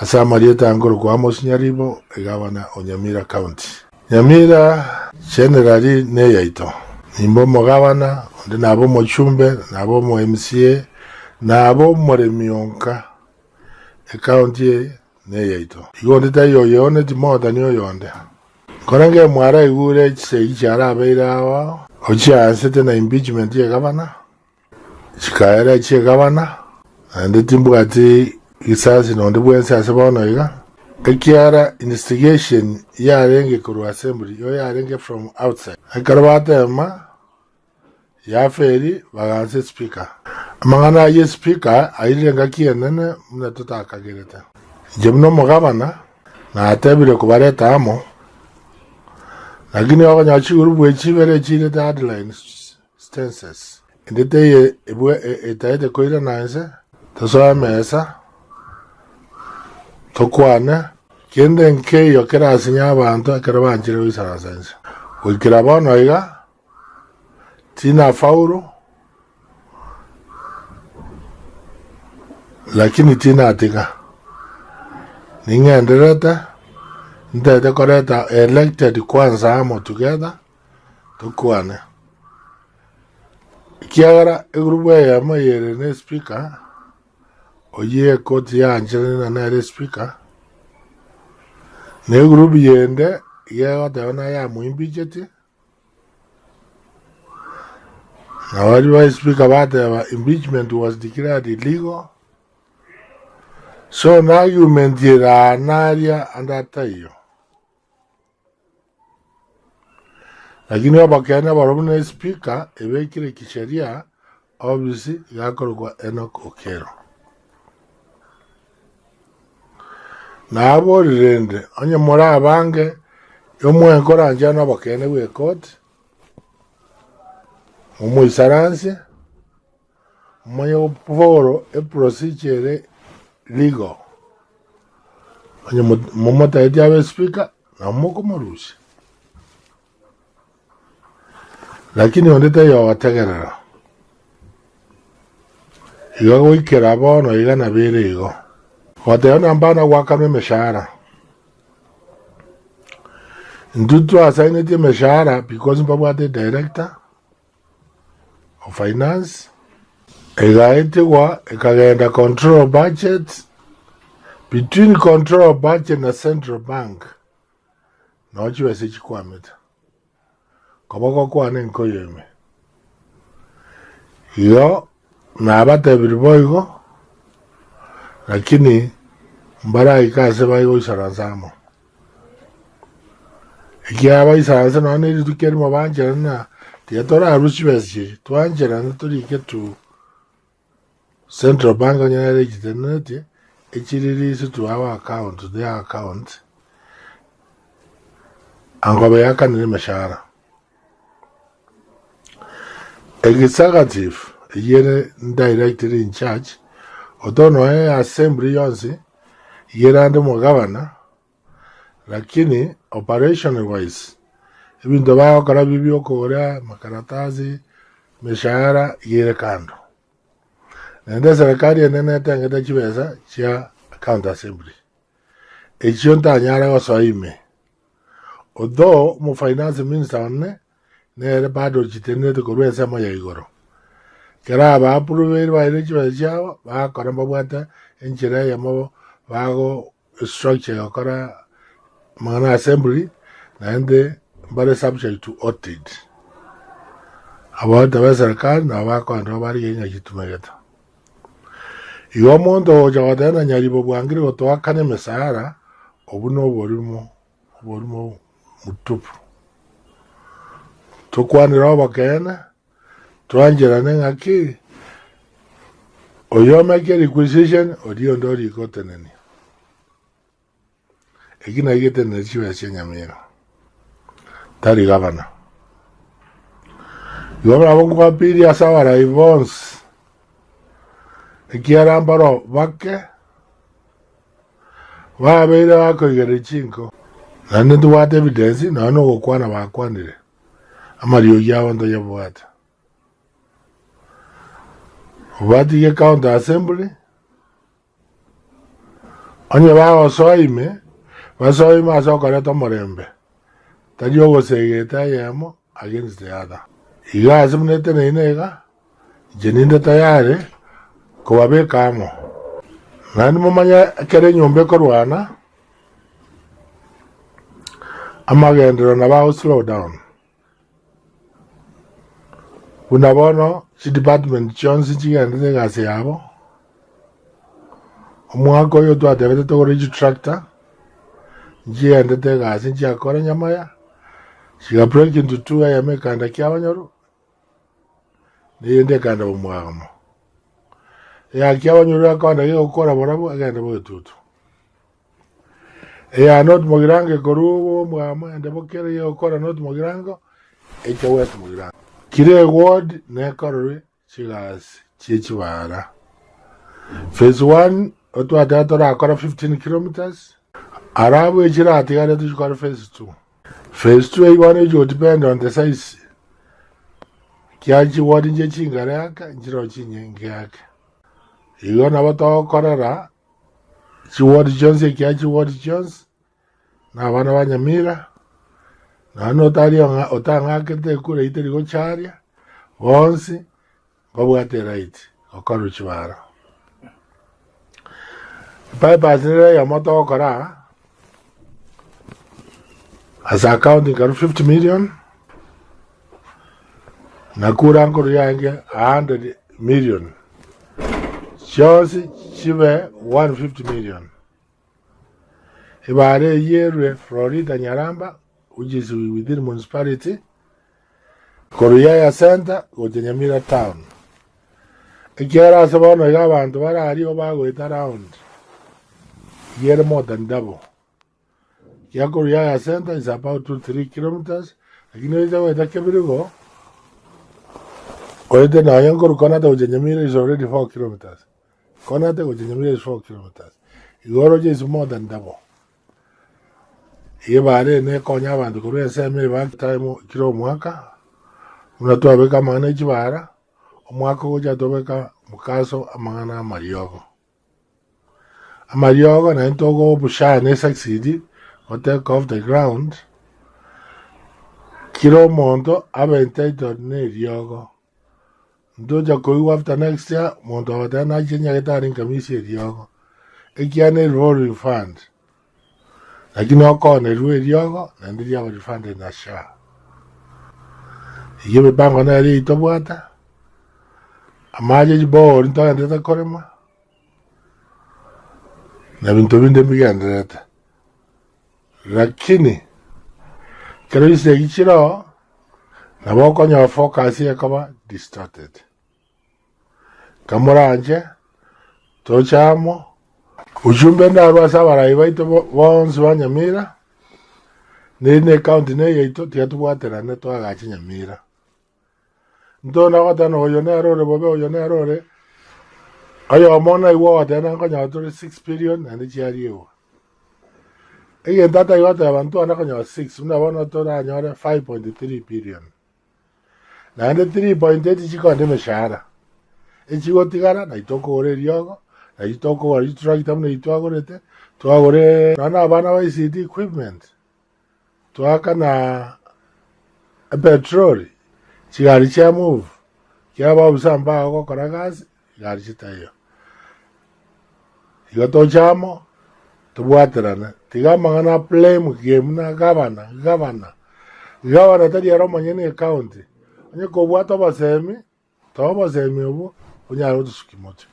Asa Marieta Angoro kwa Amos Nyaribo, Gavana o Nyamira County. Nyamira generally ne yaito. Nimbo mo gavana, onde nabo mo chumbe, nabo mo MCA, nabo mo remionka. County ne yaito. Igonde ta yo yone ti mo tani yonde. Korange mwara igure se ichara beirawa. Ocha ansete na impeachment ya gavana. Chikaera che gavana. Ande timbugati isasi no ndibwense asabona iga. Kakiara investigation ya renge kuru assembly yo ya renge from outside. Akarabata ma ya feri baganse speaker. Amangana ye speaker ayirenga kienene muna tutaka gereta. Jemno mugabana na atebire kubareta amo. Lakini wako nyachi urubu chibere chile ta headlines stances. Ndete ye etaete koira nanse tasoa mesa tokwane kende nke yo kera asinya abantu akarabanjire wisarasense wikira bano iga tina fauro lakini tina atika ningendereta ndete koreta elected kwanza amo together tokwane kiagara egrupe ya mayere ne speaker oye koti ya anjere na ne speaker ne grupe yende ya na ya muimbijeti na wali speaker bata impeachment was declared illegal so na argument ira naria andatayo lakini wabakana barobuna speaker ebekire kisheria obviously yakorwa Enoch Okero na aborende onye mora abange yomwe nkora njana bakene we court mu isaranse moyo poro e procedure legal onye momota ya speaker na moko morushi lakini ondete yo wategerera igo ikera bono iga na bere igo Wateona mbana wakame meshahara. Ndutu assigned meshahara because mbaba the director of finance. Egaete wa ekagenda control budget between control budget na central bank. Na ochiwe se chikwameta. Koboko kwa nenko yeme. Yo na abate biriboigo. Lakini mbara ikase bayo isarazamo ikiaba isaranza none tukeri mu banjera na tiatora arushibesi twanjera turike tu central bank nyere gitenete echiriri to our account their account angobe yakanire mashara executive yere director in charge otono assembly yonsi yerande mo governor lakini operation wise ibindo bao kara bibio kora makaratazi meshahara yere kando nende serikali nene tengeta chibesa cha account assembly echionta nyara wasoime odo mo finance minister ne bado chitenete korwesa moya igoro kera ba approve ba ile chwa ba karamba bwata enjira ya mo bago structure yakora mana assembly na ende bare subject to audit about the serikali na ba ko ndo bari yenya kitumegeta iyo mondo jawadana nyaribo bwangire goto akane mesara obuno borimo mutupu tukwanira bakena tuanjera ngaki oyo make requisition odio ndori koteneni egina yete nechiwa chenyamira tari gavana yo abongo kapiri asawara ivons ekiara ambaro bakke wa beira wako igere chinko nane tuwate evidence na no gukwana bakwanire amario yawo ndo yabwata Vati ye county assembly onye ba osoime basoime asokore to morembe tadio gosegeta yemo against the other iga azimnete neinega jeninde tayari kubabe kamo nani mumanya kere nyombe korwana amagendero na ba slow down unabono chi department chonsi chigende gase yabo omwako yo to atebete to reach tractor jende te gase njakora nyamaya chiga break into 2 ya mekanda kyabanyoro niyende kanda omwamo ya kyabanyoro akanda yo gukora borabo agenda botutu ya not mogirange korubo mwamo ende bokere yo gukora not mogirango echo west mogirango kire ward ne korore chigas chichibara phase 1 oto atatora akora 15 kilometers arabu ejira atigare to chikora phase 2 phase 2 ibone jo depend on the size kyaji ward nje chingare aka njiro chinyenge aka igona bato korara chi ward jones kyaji ward jones na bana banyamira na no tario otanga kete kure iteri go charia onsi babwate right okoro chibara bypass ya moto kora as accounting kar 50 million na kura ngoro yange 100 million chosi chive 150 million ibare yere Florida Nyaramba which is within municipality Korea Center Nyamira town ikiara sabono ya bantu barari obago around year more than double ya Korea Center is about 2-3 kilometers lakini ita weta kebirugo oede na yango Konata Nyamira is already 4 kilometers Konata Nyamira is 4 kilometers Igoroje is more than double Yebare ne konya bantu kuri seme ba time kilo mwaka unatoa beka mana chibara omwaka goja tobeka mukaso amana amariogo na ntogo busha ne succeed or take off the ground kilo mondo abente ne riogo ndoja ko after next year mondo wadana jenya getari kamisi riogo ekiane rolling fund lakini wako na ruwe riogo na ndiria wa refund na sha yebe bango na ri tobwata amaje jibo nto ndeta korema na bintu binde migandeta lakini kero ise gichiro na boko nya focus yakaba distorted kamoranje tochamo ujumbe ndarwa sabara ibaito bonse banyamira ne county ne yeito tiatubwatera ne twagachi Nyamira ndona watano oyonero bobe oyonero ayo mona iwo watena kanya 6 billion and chiariyo ege data yota abantu anakanya 6 unabona tora nyore 5.3 billion na 3.8 chikonde meshara echigo tigara na itoko ore riogo na itoko wa tractor mne itwagorete twagore na bana wa ICT equipment twaka na petrol chigari cha move kyaba usamba ko karagazi gari chitayo igoto chamo tubwaterana tigamangana play mu game na governor tadi aro manyene county onye ko bwato basemi to basemi obo onya ro tsukimoto